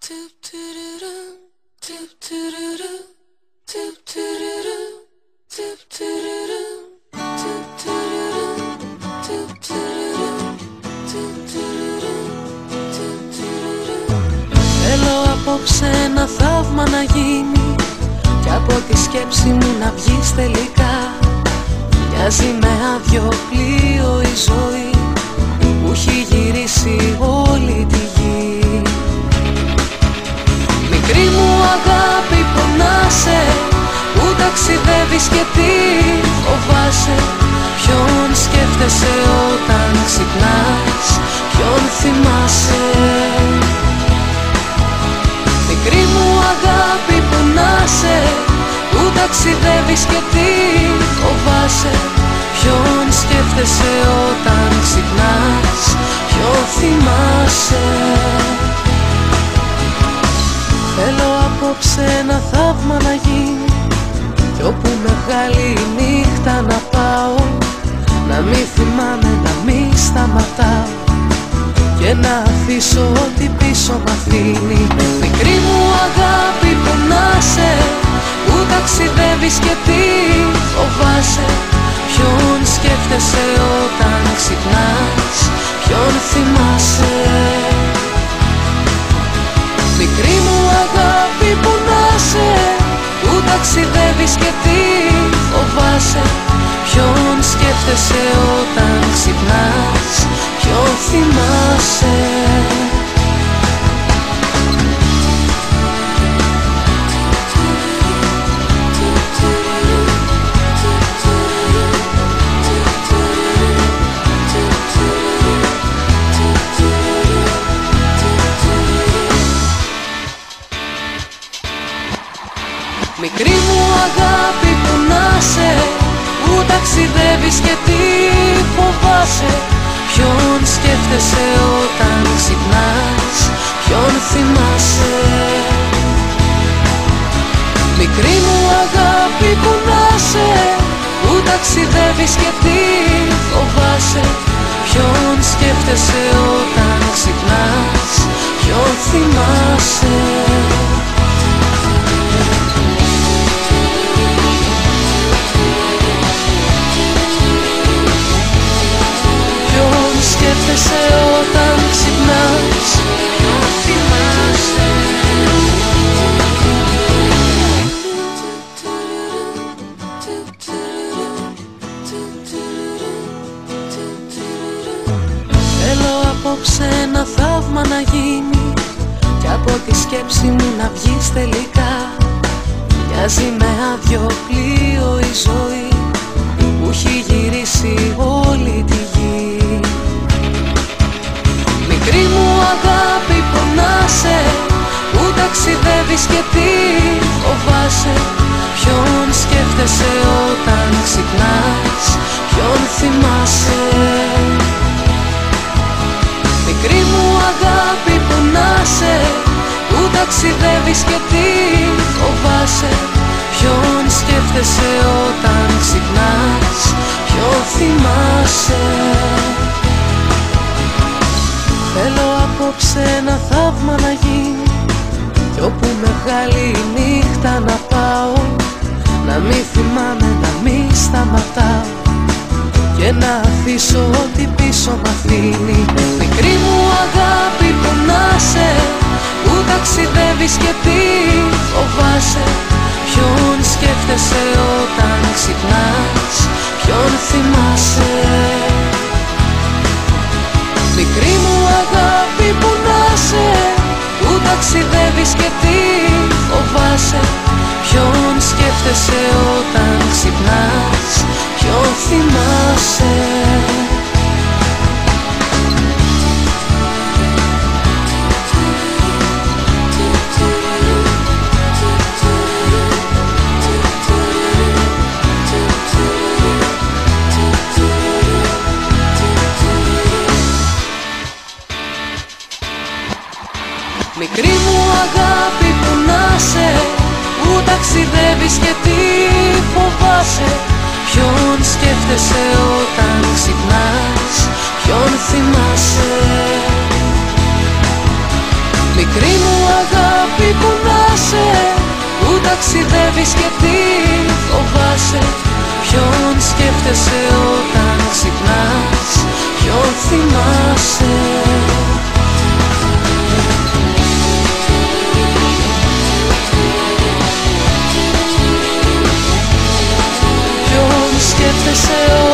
Θέλω απόψε ένα θαύμα να γίνει κι από τη σκέψη μου να βγεις τελικά. Μοιάζει με άδειο πλοίο η ζωή που έχει γυρίσει όλη τη γη. Μικρή μου αγάπη πονάσαι, που ταξιδεύεις και τι φοβάσαι. Ποιον σκέφτεσαι όταν ξυπνάς, ποιον θυμάσαι. Μικρή μου αγάπη πονάσαι, που ταξιδεύεις και τι φοβάσαι. Ποιον σκέφτεσαι όταν ξυπνάς, ποιον θυμάσαι. Θέλω απόψε ένα θαύμα να γίνει κι όπου μεγάλη η νύχτα να πάω, να μην θυμάμαι, να μην σταματάω και να αφήσω ό,τι πίσω μ' αφήνει. Μικρή μου αγάπη πονάσαι, που ταξιδεύεις και τι φοβάσαι. Ποιον σκέφτεσαι όταν ξυπνάς, ποιον θυμάσαι. Μικρή μου αγάπη πονάσαι, που ταξιδεύεις και τι φοβάσαι. Ποιον σκέφτεσαι όταν ξυπνάς, ποιον θυμάσαι. Μικρή μου αγάπη πονάσαι, που ταξιδεύεις και τι φοβάσαι. Ποιον σκέφτεσαι όταν ξυπνάς, ποιον θυμάσαι. Μικρή μου αγάπη πονάσαι, που ταξιδεύεις και τι φοβάσαι. Ποιον σκέφτεσαι όταν ξυπνάς, ποιον θυμάσαι. Σκέφτεσαι όταν ξυπνάς, ποιον θυμάσαι. Θέλω απόψε ένα θαύμα να γίνει κι από τη σκέψη μου να βγεις τελικά. Μοιάζει με άδειο πλοίο η ζωή που έχει γυρίσει όλη τη γη. Μικρή μου αγάπη πονάσαι, που ταξιδεύεις και τι φοβάσαι. Ποιον σκέφτεσαι όταν ξυπνάς, ποιον θυμάσαι. Μικρή μου αγάπη πονάσαι, που ταξιδεύεις και τι φοβάσαι. Ποιον σκέφτεσαι όταν ξυπνάς, ποιον θυμάσαι. Θέλω απόψε ένα θαύμα να γίνει κι όπου μεγάλη η νύχτα να πάω, να μην θυμάμαι, να μην σταματάω και να αφήσω ό,τι πίσω μ' αφήνει. Μικρή μου αγάπη πονάσαι, που ταξιδεύεις και τι φοβάσαι. Ποιον σκέφτεσαι όταν ξυπνάς, ποιον θυμάσαι. Μικρή μου αγάπη πονάσαι, που ταξιδεύεις και τι φοβάσαι. Ποιον σκέφτεσαι όταν ξυπνάς, ποιον θυμάσαι. Μικρή μου αγάπη πονάσαι, που ταξιδεύεις και τι φοβάσαι. Ποιον σκέφτεσαι όταν ξυπνάς, ποιον θυμάσαι. Μικρή μου αγάπη που να σε, που ταξιδεύεις και τι φοβάσαι. Ποιον σκέφτεσαι όταν ξυπνάς, ποιον θυμάσαι. Ποιον σκέφτεσαι